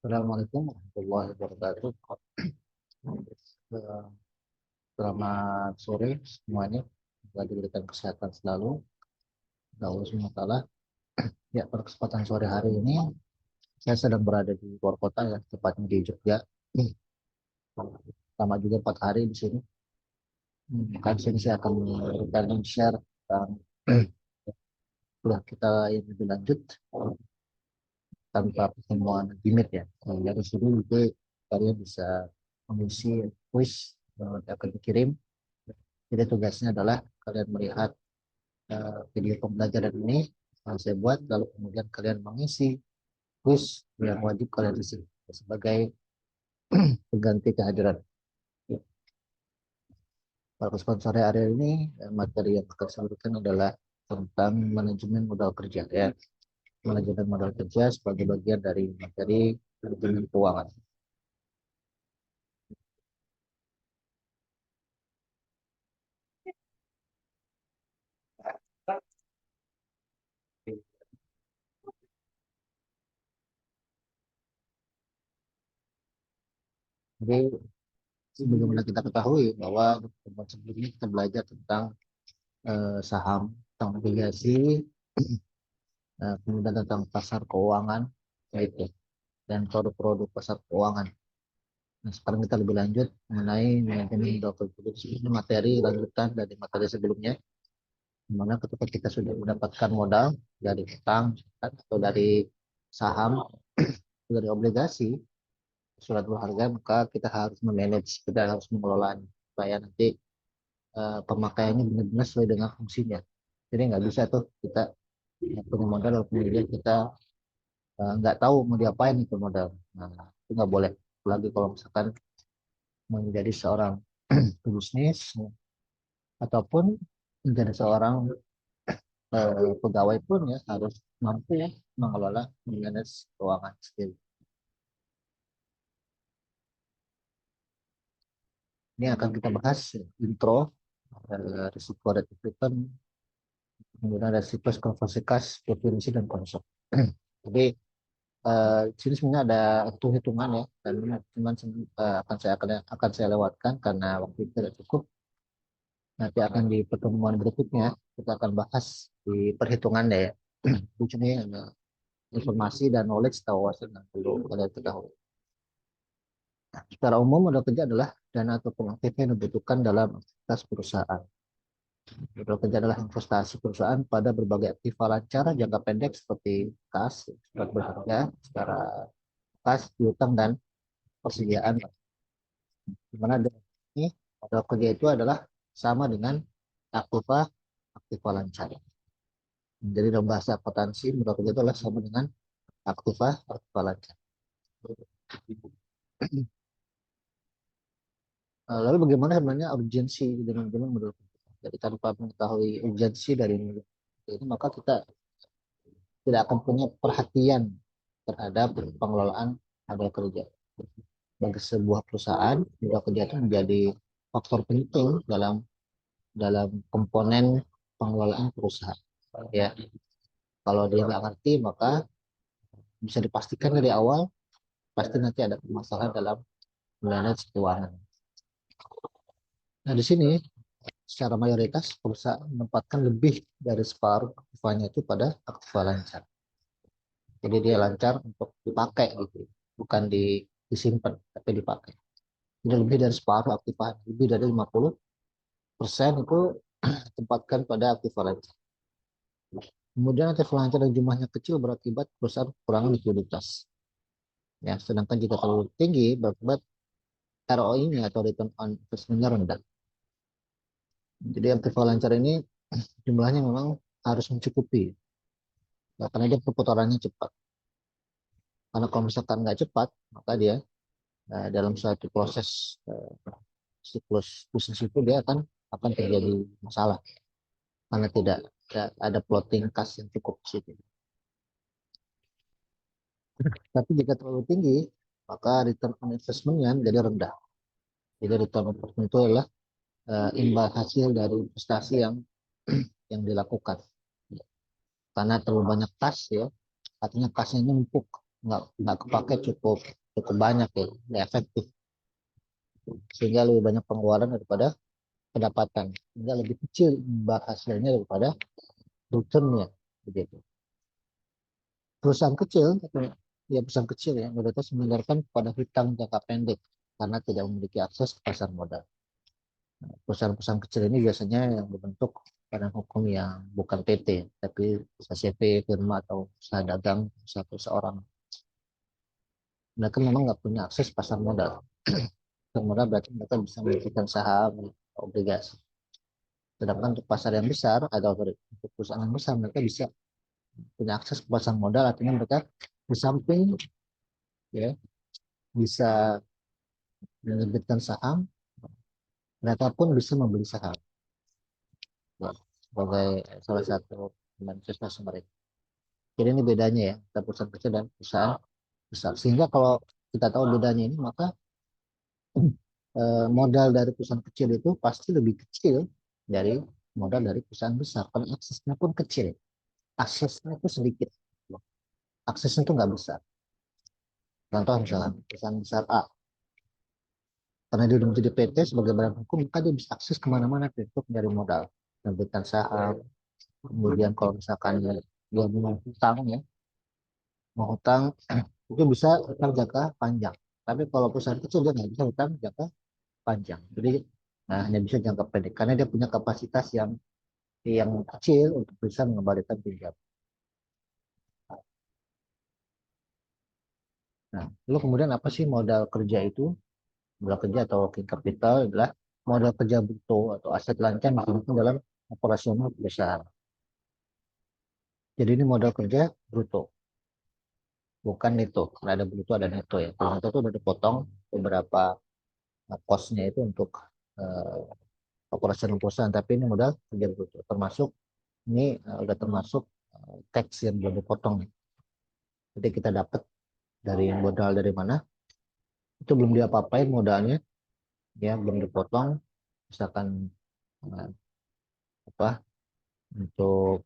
Assalamualaikum warahmatullahi wabarakatuh. Eh, Selamat sore semuanya. Semoga diberikan kesehatan selalu. Allah SWT. Ya, pada kesempatan sore hari ini, saya sedang berada di luar kota ya, tepatnya di Jogja. Sama juga 4 hari di sini. Kan sini saya akan memberikan share tentang sudah kita yang lebih lanjut tanpa pertemuan limit ya. Dari sini juga kalian bisa mengisi quiz yang akan dikirim. Jadi tugasnya adalah kalian melihat video pembelajaran ini saya buat, lalu kemudian kalian mengisi quiz yang wajib kalian isi sebagai pengganti kehadiran. Para sponsor area ini, materi yang akan saya berikan adalah tentang manajemen modal kerja ya. Manajemen modal kerja sebagai bagian dari materi manajemen keuangan. Jadi sebagaimana kita ketahui bahwa di pertemuan sebelumnya kita belajar tentang saham, tentang obligasi, kemudian tentang pasar keuangan, gitu, dan produk-produk pasar keuangan. Nah, sekarang kita lebih lanjut mengenai manajemen modal kerja. Ini materi lanjutan dari materi sebelumnya, di mana ketika kita sudah mendapatkan modal dari utang atau dari saham, atau dari obligasi, surat berharga, maka kita harus memanage, kita harus mengelola supaya nanti pemakaiannya benar-benar sesuai dengan fungsinya. Jadi nggak bisa tuh kita punya modal lalu kemudian kita nggak tahu mau diapain itu modal. Nah, itu nggak boleh. Lagi kalau misalkan menjadi seorang pebisnis ataupun menjadi seorang pegawai pun ya harus mampu ya mengelola manage keuangan sendiri. Ini akan kita bahas intro, risiko return, kemudian resiko konversi kas, definisi dan konsep. Jadi di sini sebenarnya ada hitung-hitungan ya, dan cuman akan saya lewatkan karena waktu itu tidak cukup. Nanti akan di pertemuan berikutnya kita akan bahas di perhitungan ya. Di sini ada informasi dan knowledge atau wawasan yang perlu kalian ketahui. Secara umum, modal kerja adalah dana atau aktif yang dibutuhkan dalam aktivitas perusahaan. Modal kerja adalah investasi perusahaan pada berbagai aktiva lancar jangka pendek seperti kas, surat berharga, secara kas, piutang, dan persediaan. Di mana ini modal kerja itu adalah sama dengan aktiva aktiva lancar. Jadi dalam bahasa akuntansi, modal kerja itu adalah sama dengan aktiva aktiva lancar. Lalu bagaimana sebenarnya urgensi dengan modal kerja? Jadi tanpa mengetahui urgensi dari modal kerja ini, maka kita tidak akan punya perhatian terhadap pengelolaan modal kerja. Bagi sebuah perusahaan, modal kerja itu menjadi faktor penting dalam dalam komponen pengelolaan perusahaan. Ya, kalau dia nggak ngerti, maka bisa dipastikan dari awal pasti nanti ada masalah dalam manage keuangan. Nah, di sini secara mayoritas perusahaan menempatkan lebih dari separuh aktifanya itu pada aktiva lancar. Jadi dia lancar untuk dipakai gitu, bukan disimpan tapi dipakai. Jadi lebih dari separuh aktiva, lebih dari 50% itu ditempatkan pada aktiva lancar. Kemudian aktiva lancar yang jumlahnya kecil berakibat perusahaan kurang likuiditas. Ya, sedangkan jika terlalu tinggi berakibat ROI-nya atau return on investment-nya rendah. Jadi aktiva lancar ini jumlahnya memang harus mencukupi, ya, karena dia perputarannya cepat. Karena kalau misalkan nggak cepat, maka dia dalam suatu proses siklus bisnis itu dia akan terjadi masalah karena tidak ada plotting kas yang cukup di situ. Tapi jika terlalu tinggi, maka return on investment-nya menjadi rendah. Jadi return on investment itu adalah imbal hasil dari investasi yang dilakukan. Karena terlalu banyak kas ya, artinya kasnya numpuk. nggak kepake cukup cukup banyak ya, nggak efektif, sehingga lebih banyak pengeluaran daripada pendapatan, sehingga lebih kecil imbal hasilnya daripada returnnya begitu. Perusahaan kecil, ya perusahaan kecil ya, mayoritas mengandalkan pada hutang jangka pendek karena tidak memiliki akses ke pasar modal. Perusahaan-perusahaan kecil ini biasanya yang berbentuk badan hukum yang bukan PT, tapi bisa CV, firma atau usaha dagang satu seorang. Mereka memang nggak punya akses pasar modal. Pasar modal berarti mereka bisa memberikan saham, obligasi. Sedangkan untuk pasar yang besar atau untuk perusahaan yang besar mereka bisa punya akses ke pasar modal, artinya mereka di samping ya bisa menerbitkan saham, mereka pun bisa membeli saham ya, sebagai salah satu investasi mereka. Jadi ini bedanya ya, antara perusahaan kecil dan perusahaan besar. Sehingga kalau kita tahu bedanya ini, maka modal dari perusahaan kecil itu pasti lebih kecil dari modal dari perusahaan besar. Karena aksesnya pun kecil, aksesnya itu sedikit, aksesnya itu nggak besar. Contoh misalnya perusahaan besar A, karena dia udah menjadi PT sebagai badan hukum, maka dia bisa akses kemana-mana untuk mencari modal, menerbitkan saham. Kemudian kalau misalkan dia mau hutang ya, mau hutang itu bisa hutang jangka panjang. Tapi kalau perusahaan kecil dia nggak bisa hutang jangka panjang. Jadi nah, hanya bisa jangka pendek karena dia punya kapasitas yang kecil untuk bisa mengembalikan pinjam. Nah, lalu kemudian apa sih modal kerja itu? Modal kerja atau working capital adalah modal kerja bruto atau aset lancar yang digunakan dalam operasional perusahaan. Jadi ini modal kerja bruto, bukan neto. Karena ada bruto ada neto ya. Kalau neto itu udah dipotong beberapa cost-nya itu untuk uh, operasional perusahaan, tapi ini modal kerja bruto. Termasuk ini udah termasuk tax yang belum dipotong. Jadi kita dapat dari modal dari mana, itu belum diapa-apain modalnya, ya belum dipotong, misalkan eh, apa untuk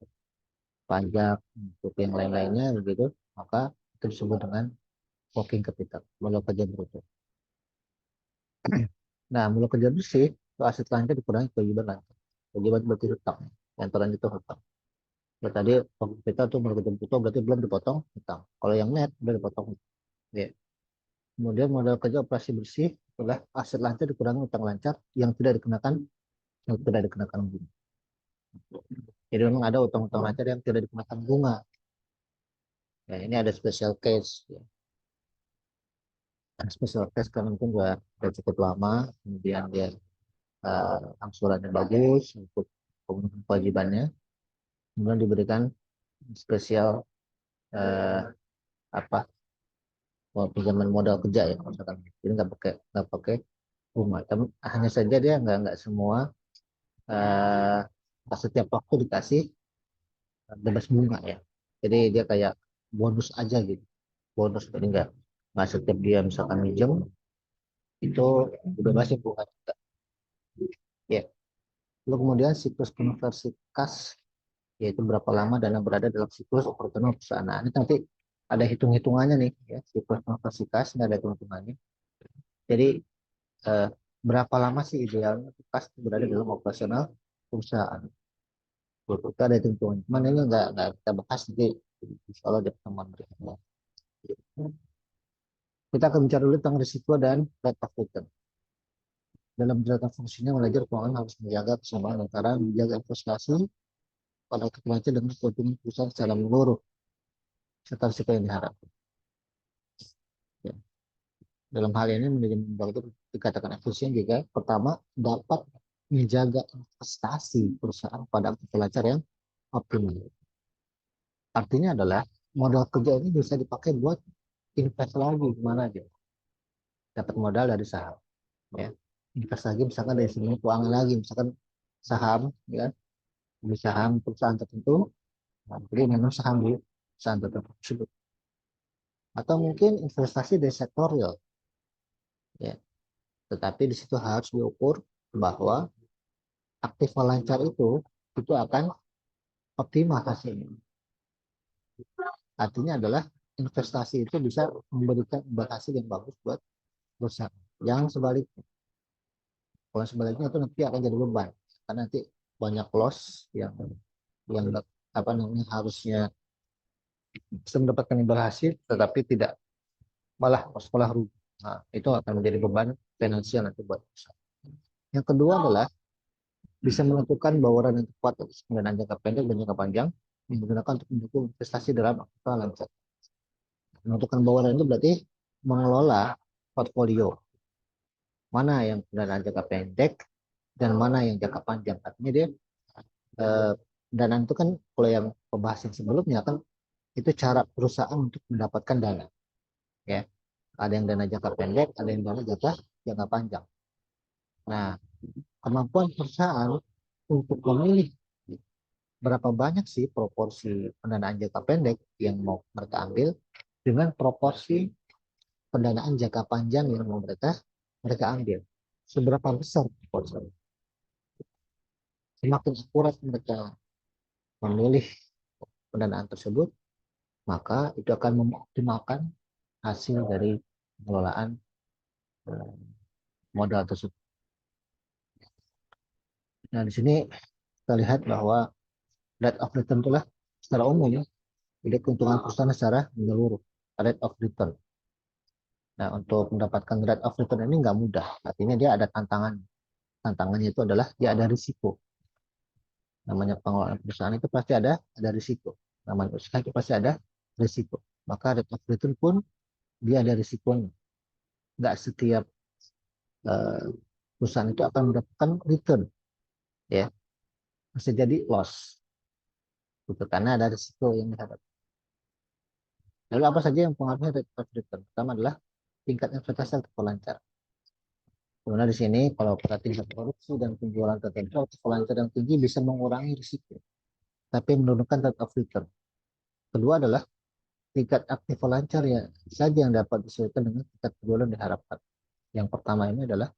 pajak, untuk yang lain-lainnya begitu, maka itu disebut dengan working capital, modal kerja bruto. Nah, modal kerja bersih itu aset lancar dikurangi kewajiban lancar. Kewajiban berarti hutang, yang terlanjur itu hutang. Ya, tadi working capital itu modal kerja bruto berarti belum dipotong hutang. Kalau yang net udah dipotong. Ya. Kemudian modal kerja operasi bersih adalah aset lancar dikurangi hutang lancar yang tidak dikenakan bunga. Jadi memang ada utang-utang lancar yang tidak dikenakan bunga. Ya, ini ada special case. Ya. Special case karena mungkin sudah cukup lama, kemudian dia angsurannya bagus untuk pemenuhan kewajibannya, kemudian diberikan spesial eh, apa pinjaman modal kerja ya misalkan. Jadi nggak pakai bunga. Tapi hanya saja dia nggak semua eh, setiap waktu dikasih bebas bunga ya. Jadi dia kayak bonus aja gitu, bonus. Jadi nggak setiap dia misalkan minjem itu dibebasin bunga juga. Ya. Lalu kemudian siklus konversi kas, yaitu berapa lama dana berada dalam siklus operasional perusahaan. Nah, ini nanti ada hitung-hitungannya nih, ya, siklus konversi kas ini ada hitung-hitungannya. Jadi eh, berapa lama sih idealnya kas berada dalam operasional perusahaan? Itu ada hitung-hitungannya. Cuman ini nggak kita bahas nanti kalau di pertemuan berikutnya. Kita akan bicara dulu tentang risiko dan rate of return. Dalam menjalankan fungsinya, manajer keuangan harus menjaga keseimbangan antara menjaga investasi pada keuntungan dengan keuntungan perusahaan secara menyeluruh serta risiko yang diharapkan. Ya. Dalam hal ini manajemen bank itu dikatakan efisien jika pertama dapat menjaga investasi perusahaan pada aktif lancar yang optimal. Artinya adalah modal kerja ini bisa dipakai buat invest lagi gimana aja. Dapat modal dari saham, ya. Invest lagi misalkan dari sini keuangan lagi, misalkan saham, ya, di saham perusahaan tertentu, nah, jadi memang saham di perusahaan tertentu. Atau mungkin investasi dari sektor real, ya. Tetapi di situ harus diukur bahwa aktif lancar itu akan optimal hasilnya. Artinya adalah investasi itu bisa memberikan hasil yang bagus buat perusahaan. Yang sebaliknya, kalau sebaliknya itu nanti akan jadi beban karena nanti banyak loss yang apa namanya harusnya bisa mendapatkan imbal hasil tetapi tidak, malah sekolah rugi. Nah, itu akan menjadi beban finansial nanti buat perusahaan. Yang kedua adalah bisa menentukan bauran yang tepat untuk pendanaan jangka pendek dan jangka panjang yang digunakan untuk mendukung investasi dalam aktiva lancar. Menentukan bauran itu berarti mengelola portfolio mana yang pendanaan jangka pendek dan mana yang jangka panjang. Artinya dia danaan itu kan kalau yang pembahasan sebelumnya kan itu cara perusahaan untuk mendapatkan dana, ya. Ada yang dana jangka pendek, ada yang dana jangka panjang. Nah, kemampuan perusahaan untuk memilih berapa banyak sih proporsi pendanaan jangka pendek yang mau mereka ambil dengan proporsi pendanaan jangka panjang yang mau mereka ambil. Seberapa besar proporsi? Semakin akurat mereka memilih pendanaan tersebut, maka itu akan mengoptimalkan hasil dari pengelolaan modal tersebut. Nah, di sini kita lihat bahwa rate of return itulah secara umum ya, jadi keuntungan perusahaan secara menyeluruh, rate of return. Nah, untuk mendapatkan rate of return ini nggak mudah. Artinya dia ada tantangan. Tantangannya itu adalah dia ada risiko. Namanya pengelolaan perusahaan itu pasti ada risiko. Namanya usaha itu pasti ada risiko. Maka rate of return pun dia ada risikonya. Nggak setiap uh, perusahaan itu akan mendapatkan return, ya. Bisa jadi loss, gitu, karena ada risiko yang dihadapi. Lalu apa saja yang pengaruhnya rate of return? Pertama adalah tingkat investasi atau lancar. Kemudian di sini kalau pada tingkat produksi dan penjualan tertentu, lancar yang tinggi bisa mengurangi risiko, tapi menurunkan rate of return. Kedua adalah tingkat aktif lancar ya saja yang dapat disesuaikan dengan tingkat penjualan diharapkan. Yang pertama ini adalah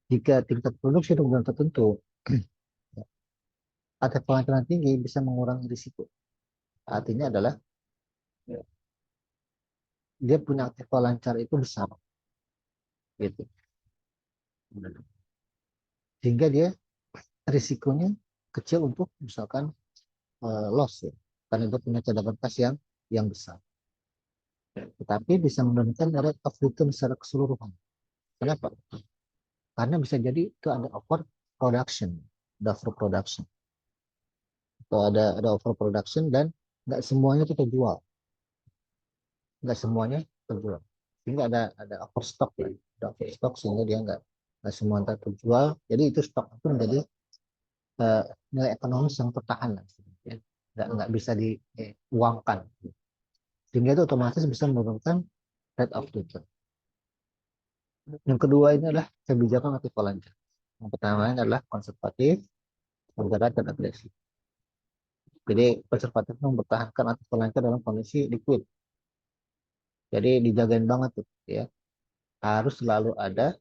jika tingkat produksi dan penjualan tertentu aktif lancar yang tinggi bisa mengurangi risiko. Artinya adalah dia punya aktif lancar itu besar, gitu. Sehingga dia risikonya kecil untuk misalkan loss, ya, karena dia punya cadangan kas yang besar. Tetapi bisa menurunkan rate of return secara keseluruhan. Kenapa? Karena bisa jadi itu ada overproduction, ada overproduction, atau ada overproduction dan nggak semuanya itu terjual, nggak semuanya terjual, sehingga ada overstock, ya, ada overstock sehingga dia nggak semua terjual. Jadi itu stok itu menjadi nilai ekonomis yang tertahan, ya. Nggak bisa diuangkan, sehingga itu otomatis bisa menurunkan rate of return. Yang kedua ini adalah kebijakan aktif lancar. Yang pertama ini adalah konservatif, moderat, dan agresif. Jadi konservatif itu mempertahankan aktif lancar dalam kondisi liquid. Jadi dijagain banget tuh, ya. Harus selalu ada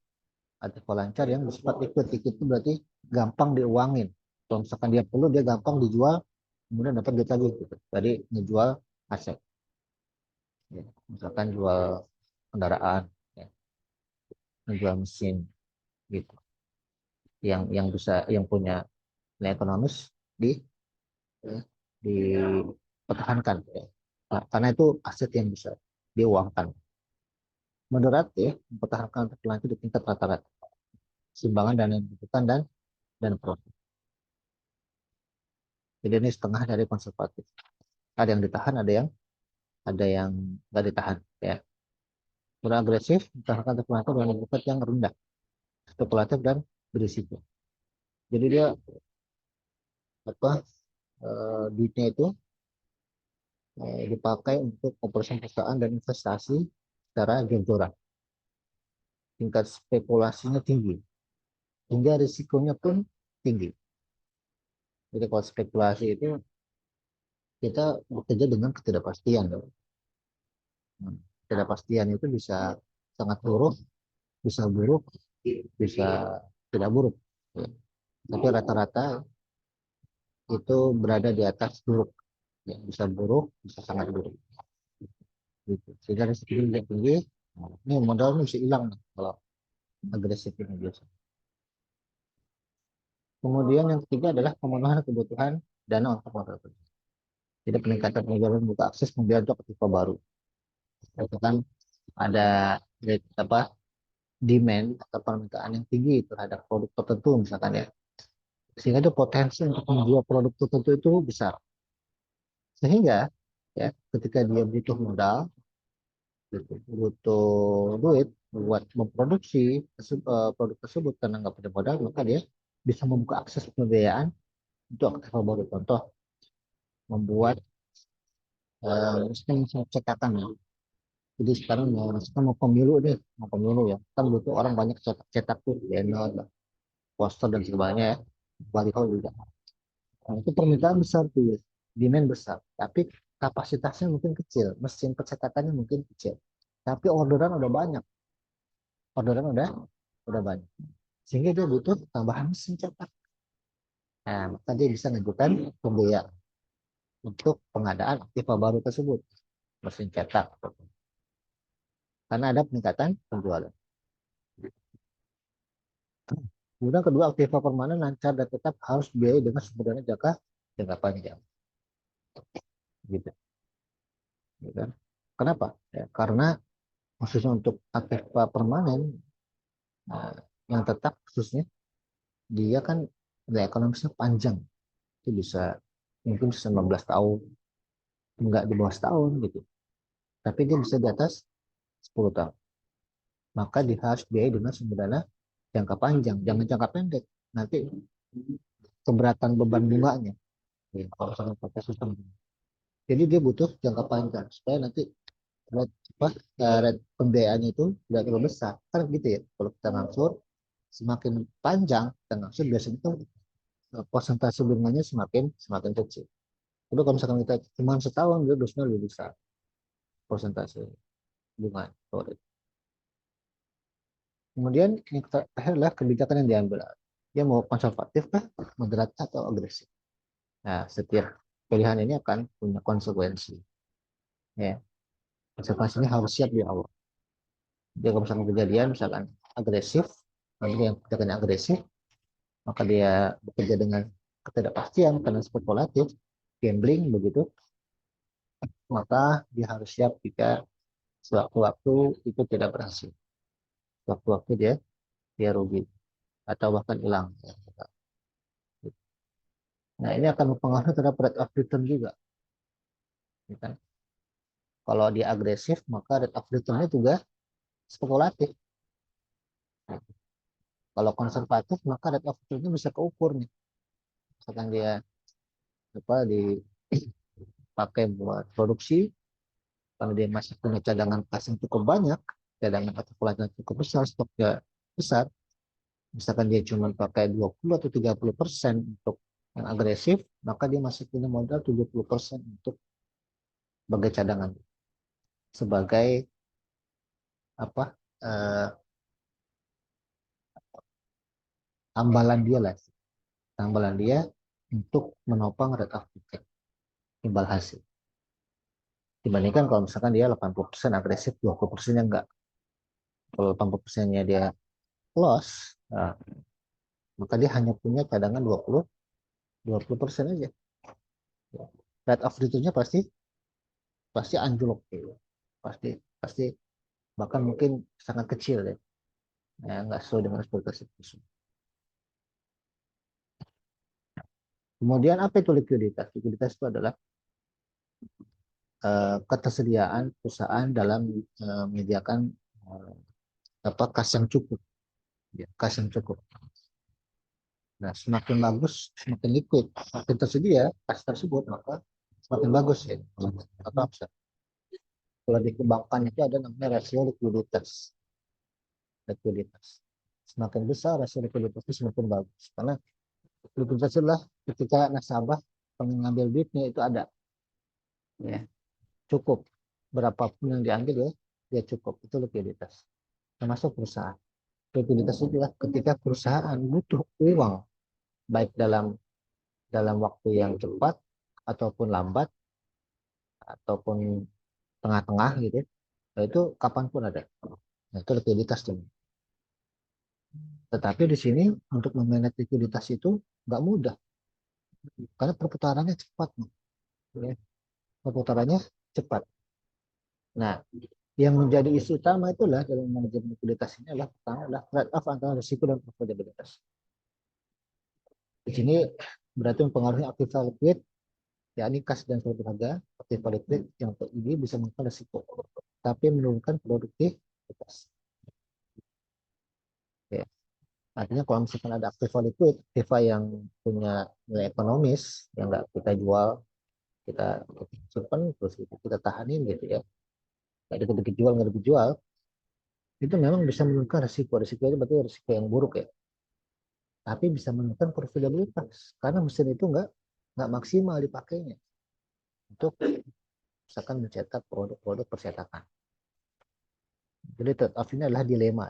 aktif lancar yang bersifat liquid. Liquid itu berarti gampang diuangin. Kalau misalkan dia perlu, dia gampang dijual, kemudian dapat duit lagi, gitu. Jadi ngejual aset. Ya. Misalkan jual kendaraan, ya. Ngejual mesin, gitu. Yang bisa, yang punya nilai ekonomis di ya, dipertahankan, ya. Nah, karena itu aset yang bisa diuangkan. Moderat, ya, mempertahankan terpelanti di tingkat rata-rata, simbangan dana yang dibutuhkan dan profit. Jadi ini setengah dari konservatif. Ada yang ditahan, ada yang nggak ditahan, ya. Kurang agresif, mempertahankan terpelanti dengan tingkat yang rendah, spekulatif dan berisiko. Jadi dia apa duitnya itu dipakai untuk operasi perusahaan dan investasi secara jor-joran. Tingkat spekulasinya tinggi, hingga risikonya pun tinggi. Jadi kalau spekulasi itu kita bekerja dengan ketidakpastian. Ketidakpastian itu bisa sangat buruk, bisa tidak buruk. Tapi rata-rata itu berada di atas buruk. Ya, bisa buruk, bisa sangat buruk. gitu. Sehingga risiko tidak tinggi. Ini modal ini bisa hilang nih, kalau agresif ini biasa. Kemudian yang ketiga adalah pemenuhan kebutuhan dana untuk modal kerja. Jadi peningkatan penjualan buka akses pembelian untuk aktiva baru. Itu kan ada apa demand atau permintaan yang tinggi terhadap produk tertentu misalkan ya. Sehingga itu potensi untuk menjual produk tertentu itu besar. Sehingga ya ketika dia butuh modal, gitu, butuh duit buat memproduksi produk tersebut karena nggak punya modal, maka dia bisa membuka akses pembiayaan untuk aktiva baru. Contoh, membuat sistem cetakan ya. Jadi sekarang kita mau pemilu deh, mau pemilu ya. Kan butuh orang banyak cetak tuh, banner, poster dan sebagainya ya. Baliho juga. Nah, itu permintaan besar tuh ya. Demand besar. Tapi kapasitasnya mungkin kecil. Mesin percetakannya mungkin kecil. Tapi orderan udah banyak. Orderan udah banyak. Sehingga dia butuh tambahan mesin cetak. Nah, maka dia bisa ngajukan pembiayaan untuk pengadaan aktiva baru tersebut. Mesin cetak. Karena ada peningkatan penjualan. Kemudian kedua, aktiva permanen lancar dan tetap harus biaya dengan sumber dana jangka panjang. Gitu. Gitu. Kenapa? Ya, karena khususnya untuk aktiva permanen nah, yang tetap khususnya dia kan nilai ekonomisnya panjang. Itu bisa mungkin bisa 15 tahun, enggak di bawah setahun gitu. Tapi dia bisa di atas 10 tahun. Maka dia harus biaya dengan sumber dana jangka panjang, jangan jangka pendek. Nanti keberatan beban bunganya. Ya, kalau misalnya pakai sistem. Jadi dia butuh jangka panjang supaya nanti rate, apa, rate pembiayaannya itu tidak terlalu besar. Kan gitu ya. Kalau kita ngangsur, semakin panjang kita ngangsur biasanya itu persentase bunganya semakin semakin kecil. Tapi kalau misalkan kita cuma setahun, dia dosanya lebih besar persentase bunga. Kemudian yang terakhir adalah kebijakan yang diambil. Dia mau konservatif kah, moderat atau agresif. Nah, setiap pilihan ini akan punya konsekuensi. Ya, konsekuensinya harus siap di awal. Dia kalau misalkan kejadian, misalkan agresif, nanti yang kebijakannya agresif, maka dia bekerja dengan ketidakpastian karena spekulatif, gambling begitu, maka dia harus siap jika sewaktu-waktu itu tidak berhasil. Waktu-waktu dia rugi atau bahkan hilang. Nah, ini akan mempengaruhi terhadap rate of return juga. Ya kan? Kalau dia agresif, maka rate of return-nya juga spekulatif. Kalau konservatif, maka rate of return-nya bisa keukur nih. Misalkan dia apa dipakai buat produksi, kalau dia masih punya cadangan kas yang cukup banyak, cadangan atau yang cukup besar, stoknya besar, misalkan dia cuma pakai 20 atau 30% untuk yang agresif, maka dia masih punya modal 70% untuk sebagai cadangan, sebagai apa tambalan dia lah, tambalan dia untuk menopang rate of return, imbal hasil. Dibandingkan kalau misalkan dia 80% agresif, 20%-nya enggak. Kalau 80%-nya dia loss, nah, maka dia hanya punya cadangan 20% aja. Rate of return-nya pasti pasti anjlok gitu. Pasti pasti bahkan mungkin sangat kecil ya. Ya, nggak sesuai dengan ekspektasi. Kemudian apa itu likuiditas? Likuiditas itu adalah ketersediaan perusahaan dalam menyediakan apa kas yang cukup, ya, kas yang cukup. Nah, semakin bagus, semakin liquid, semakin tersedia kas tersebut, maka semakin bagus ya. Apa bisa? Kalau dikembangkan itu ada namanya rasio likuiditas. Likuiditas. Semakin besar rasio likuiditas itu semakin bagus. Karena likuiditas adalah ketika nasabah pengambil duitnya itu ada, ya, cukup. Berapapun yang diambil ya, dia cukup. Itu likuiditas. Termasuk perusahaan. Likuiditas itu adalah ketika perusahaan butuh uang, baik dalam waktu yang cepat ataupun lambat ataupun tengah-tengah gitu, nah, itu kapanpun ada. Nah, itu likuiditas tuh. Tetapi di sini untuk memanage likuiditas itu nggak mudah karena perputarannya cepat, ya. Perputarannya cepat. Nah, yang menjadi isu utama itulah dalam manajemen likuiditas ini adalah pertama adalah trade off antara risiko dan profitabilitas. Di sini berarti mempengaruhi aktiva likuid, yakni kas dan surat berharga. Aktiva likuid yang tinggi bisa menekan risiko, tapi menurunkan produktivitas. Ya. Artinya kalau misalkan ada aktiva liquid, aktiva yang punya nilai ekonomis, yang nggak kita jual, kita simpan, terus kita tahanin gitu ya. Nggak dikit-dikit jual, nggak dikit jual, itu memang bisa menurunkan risiko. Risiko itu berarti risiko yang buruk ya. Tapi bisa menurunkan profitabilitas. Karena mesin itu nggak maksimal dipakainya untuk misalkan mencetak produk-produk percetakan. Jadi trade off ini adalah dilema.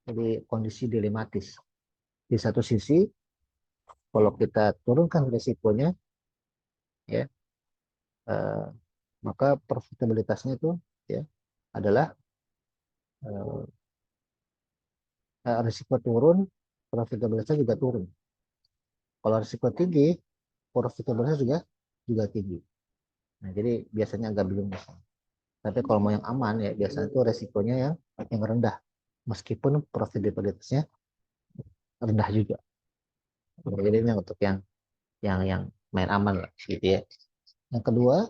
Jadi kondisi dilematis. Di satu sisi, kalau kita turunkan risikonya, ya, eh, maka profitabilitasnya itu ya adalah risiko turun, profitabilitasnya juga turun. Kalau risiko tinggi, profitabilitasnya juga tinggi. Nah, jadi biasanya agak bingung. Tapi kalau mau yang aman ya biasanya itu risikonya yang rendah, meskipun profitabilitasnya rendah juga. Jadi ini untuk yang main aman lah, gitu ya. Yang kedua,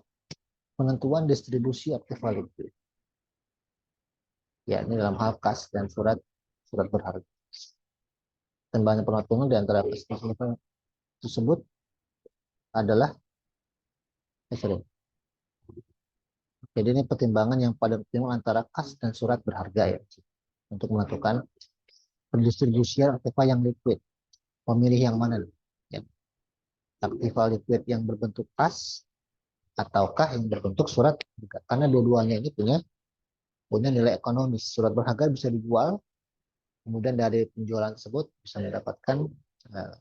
penentuan distribusi aktif valid, ya ini dalam hal kas dan surat surat berharga. Timbangan perhitungan di antara kas tersebut adalah sorry. Jadi ini pertimbangan yang pada pertimbangan antara kas dan surat berharga ya untuk menentukan pendistribusian aktiva yang liquid. Memilih yang mana? Ya. Aktiva liquid yang berbentuk kas ataukah yang berbentuk surat berharga? Karena dua-duanya ini punya nilai ekonomis. Surat berharga bisa dijual, kemudian dari penjualan tersebut bisa mendapatkan uh,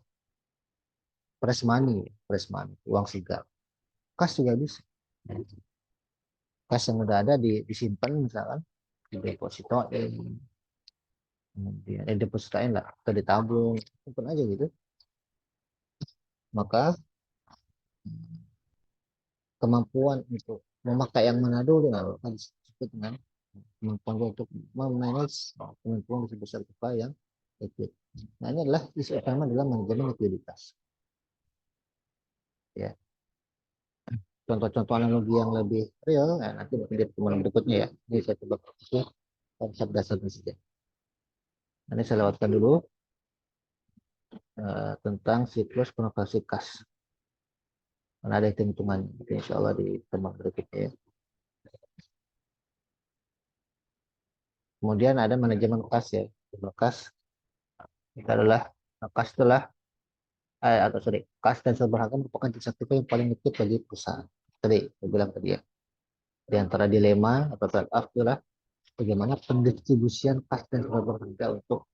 press money, uang segar. Kas juga bisa. Kas yang udah ada disimpan misalkan di deposito, kemudian depositoin lah atau ditabung, simpan aja gitu. Maka kemampuan untuk memakai yang mana dulu kan disebut dengan kemampuan untuk memanage kemampuan besar kepala yang liquid. Nah ini adalah isu utama dalam manajemen likuiditas. Ya, contoh-contoh analogi yang lebih real, nah, nanti di pertemuan berikutnya ya. Ini saya coba konsep dasarnya saja. Nanti saya lewatkan dulu tentang siklus konversi kas. Karena ada hitung-hitungan, insya Allah di pertemuan berikutnya ya. Kemudian ada manajemen kas ya. Kas itu adalah kas itulah atau sorry, kas dan sumber harga merupakan jenis aktiva yang paling liquid bagi perusahaan. Tadi saya bilang tadi ya. Di antara dilema atau trade off itulah bagaimana pendistribusian kas dan sumber harga untuk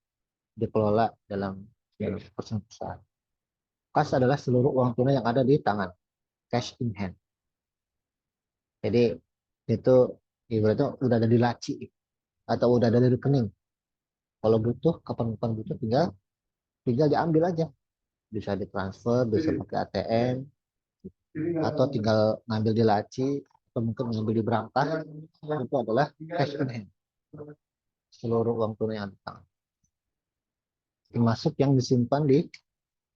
dikelola dalam perusahaan. Kas adalah seluruh uang tunai yang ada di tangan, cash in hand. Jadi itu ibaratnya udah ada di laci atau udah ada di rekening. Kalau butuh, kapan-kapan butuh tinggal diambil aja. Bisa ditransfer, bisa pakai ATM, atau tinggal ngambil di laci, atau mungkin ngambil di berangkas. Itu adalah cash in hand. Seluruh uang tunai yang ada di tangan. Termasuk yang disimpan di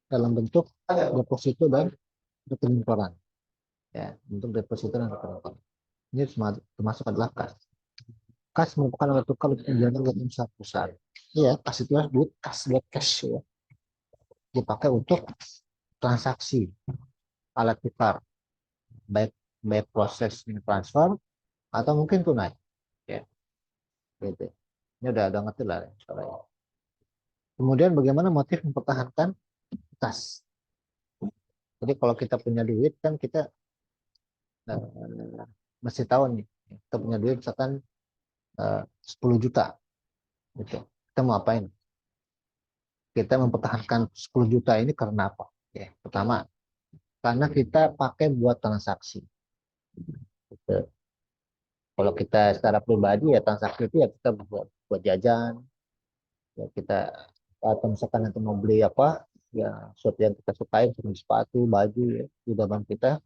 dalam bentuk deposito dan rekening koran. Ya, bentuk deposito dan rekening koran. Ini termasuk adalah kas. Kas merupakan alat tukar untuk menjalankan kegiatan usaha perusahaan. Iya, kas itu adalah duit kas, duit cash ya. Dipakai untuk transaksi alat tukar, baik baik proses transfer atau mungkin tunai. Ya, gitu. Ini udah ngerti lah soalnya. Kemudian bagaimana motif mempertahankan kas? Jadi kalau kita punya duit kan kita mesti tahu nih, kita punya duit misalkan 10 juta gitu. Kita mau apain? Kita mempertahankan 10 juta ini karena apa? Ya, pertama, karena kita pakai buat transaksi. Gitu. Kalau kita secara pribadi ya transaksi itu ya kita buat jajan, ya kita atau misalkan nanti mau beli apa ya sesuatu yang kita sukai seperti sepatu, baju ya, di dalam kita.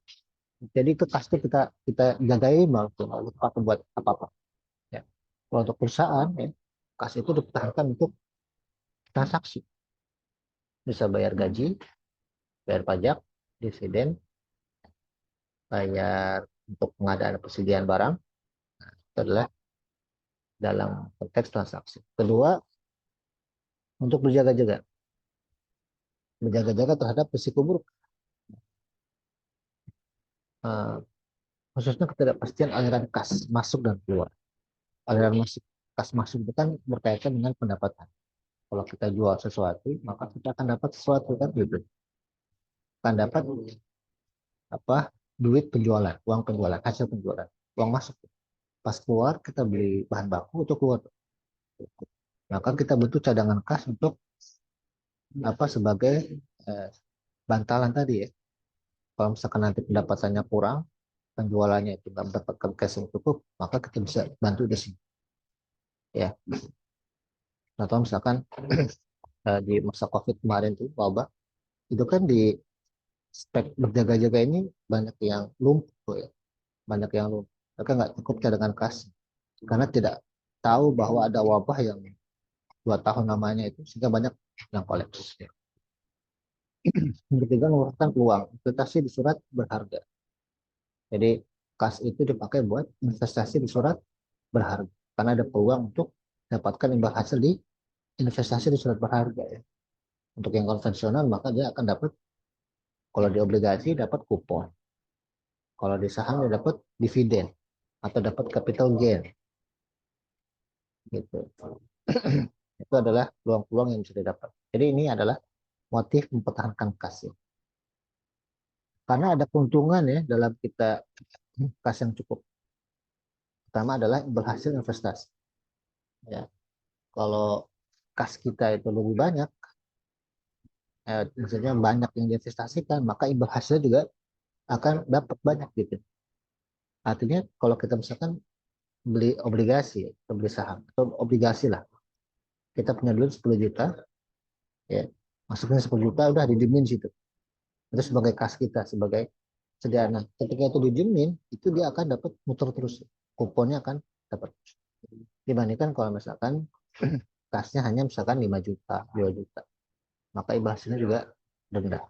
Jadi itu pasti kita kita jagain banget tuh, nggak dipakai buat apa-apa. Ya. Kalau untuk perusahaan ya, kas itu dipertahankan untuk transaksi, bisa bayar gaji, bayar pajak, dividen, bayar untuk pengadaan persediaan barang, itu adalah dalam konteks transaksi. Kedua, untuk berjaga-jaga terhadap risiko buruk, eh, khususnya ketidakpastian aliran kas masuk dan keluar. Aliran masuk kas masuk itu kan berkaitan dengan pendapatan. Kalau kita jual sesuatu, maka kita akan dapat sesuatu kan gitu. Akan dapat apa? Duit penjualan, uang penjualan, hasil penjualan, uang masuk. Pas keluar kita beli bahan baku untuk keluar. Maka kita butuh cadangan kas untuk apa sebagai eh, bantalan tadi ya. Kalau misalkan nanti pendapatannya kurang, penjualannya itu nggak mendapatkan cash yang cukup, maka kita bisa bantu di sini. Ya, atau misalkan di masa COVID kemarin tuh wabah, itu kan di spek berjaga-jaga ini banyak yang lumpuh ya, banyak yang lumpuh. Mereka nggak cukup cadangan kas karena tidak tahu bahwa ada wabah yang 2 tahun namanya itu sehingga banyak yang kolaps. Ya. Yang ketiga, mengeluarkan peluang investasi di surat berharga. Jadi kas itu dipakai buat investasi di surat berharga karena ada peluang untuk dapatkan imbal hasil di investasi di surat berharga ya. Untuk yang konvensional maka dia akan dapat kalau di obligasi dapat kupon, kalau di saham dia dapat dividen atau dapat capital gain gitu. Itu adalah peluang-peluang yang bisa didapat. Jadi ini adalah motif mempertahankan kas ya. Karena ada keuntungan ya dalam kita kas yang cukup. Pertama adalah berhasil investasi. Ya, kalau kas kita itu lebih banyak, maksudnya banyak yang diinvestasikan, maka imbal hasil juga akan dapat banyak gitu. Artinya kalau kita misalkan beli obligasi, atau beli saham, atau obligasi lah, kita punya duit 10 juta, ya, masuknya 10 juta udah didiemin situ. Itu sebagai kas kita, sebagai sediaan. Nah, ketika itu didiemin, itu dia akan dapat muter terus. Kuponnya akan dapat. Dibandingkan kalau misalkan kasnya hanya misalkan 5 juta, 2 juta. Maka imbal hasilnya juga rendah.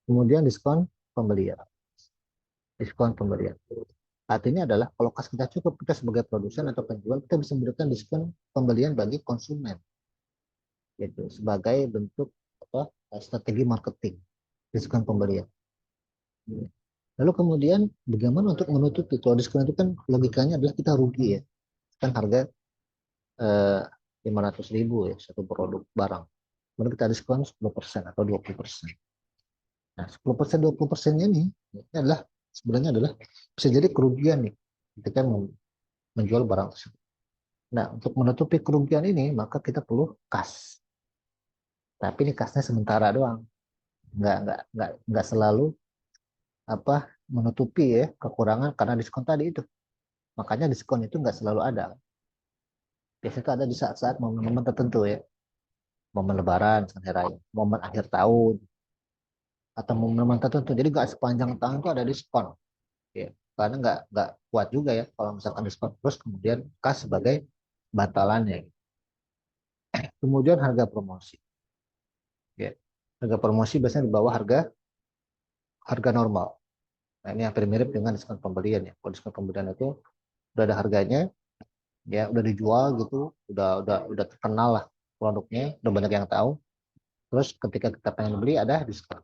Kemudian diskon pembelian. Diskon pembelian. Artinya adalah kalau kas kita cukup, kita sebagai produsen atau penjual, kita bisa memberikan diskon pembelian bagi konsumen. Gitu, sebagai bentuk apa, strategi marketing. Diskon pembelian. Lalu kemudian bagaimana untuk menutupi? Kalau diskon itu kan logikanya adalah kita rugi ya. Kan harga 500.000 ya satu produk barang. Kemudian kita diskon 10% atau 20%. Nah, 10% 20% ini adalah sebenarnya adalah bisa jadi kerugian nih ketika menjual barang tersebut. Nah, untuk menutupi kerugian ini maka kita perlu kas. Tapi ini kasnya sementara doang. Nggak selalu apa menutupi ya kekurangan karena diskon tadi itu. Makanya diskon itu nggak selalu ada. Biasanya itu ada di saat-saat momen-momen tertentu ya. Momen lebaran, hari raya, momen akhir tahun, atau momen-momen tertentu. Jadi nggak sepanjang tahun itu ada diskon. Ya. Karena nggak kuat juga ya kalau misalkan diskon terus kemudian kas sebagai bantalannya. Kemudian harga promosi. Ya. Harga promosi biasanya di bawah harga harga normal. Nah, ini hampir mirip dengan diskon pembelian ya. Kalau diskon pembelian itu udah ada harganya, ya udah dijual gitu, udah terkenal lah produknya, udah banyak yang tahu. Terus ketika kita pengen beli ada diskon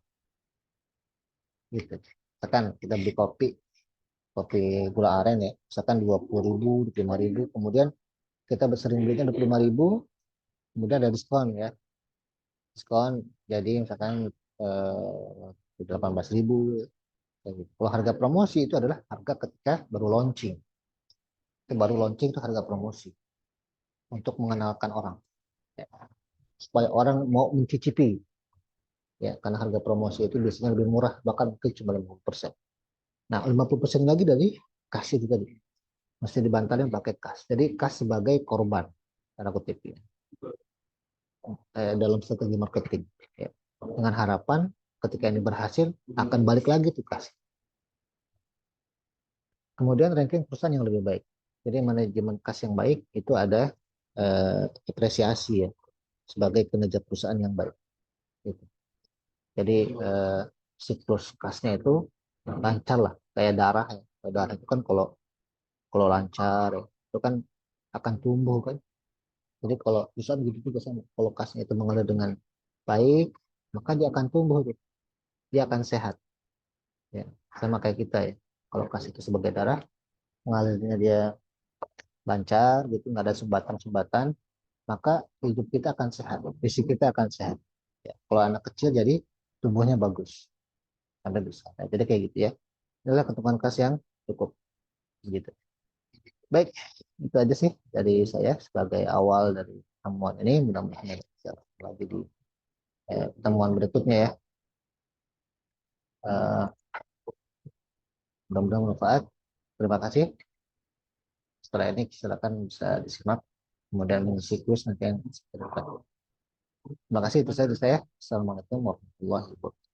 gitu. Misalkan kita beli kopi, kopi gula aren ya, misalkan 20.000, 25.000, kemudian kita sering belinya 25.000, kemudian ada diskon ya, diskon jadi misalkan 18.000. Kalau harga promosi itu adalah harga ketika baru launching, itu baru launching itu harga promosi untuk mengenalkan orang, ya. Supaya orang mau mencicipi, ya karena harga promosi itu biasanya lebih murah bahkan mungkin cuma 50%. Nah 50% lagi dari kas itu tadi. Mesti dibantalin pakai kas. Jadi kas sebagai korban, tanda kutip ya. Dalam strategi marketing. Ya. Dengan harapan ketika ini berhasil akan balik lagi tuh kas. Kemudian ranking perusahaan yang lebih baik. Jadi manajemen kas yang baik itu ada apresiasi ya sebagai kinerja perusahaan yang baik. Gitu. Jadi siklus kasnya itu lancar lah, kayak darah ya. Darah itu kan kalau kalau lancar ya, itu kan akan tumbuh kan. Jadi kalau perusahaan gitu juga sama. Kalau kasnya itu mengalir dengan baik, maka dia akan tumbuh, gitu. Dia akan sehat. Ya, sama kayak kita ya. Kalau kas itu sebagai darah, mengalirnya dia lancar, gitu, nggak ada sumbatan-sumbatan, maka hidup kita akan sehat, fisik kita akan sehat. Ya, kalau anak kecil jadi tumbuhnya bagus sampai besar. Ya, jadi kayak gitu ya. Inilah ketentuan kas yang cukup gitu. Baik, itu aja sih dari saya sebagai awal dari pertemuan ini. Mudah-mudahan bisa lagi di pertemuan berikutnya ya. Eh, Mudah-mudahan bermanfaat. Terima kasih. Setelah ini silakan bisa disimak. Kemudian mengisi kuis nanti yang terdekat. Terima kasih itu saya. Assalamualaikum warahmatullahi wabarakatuh.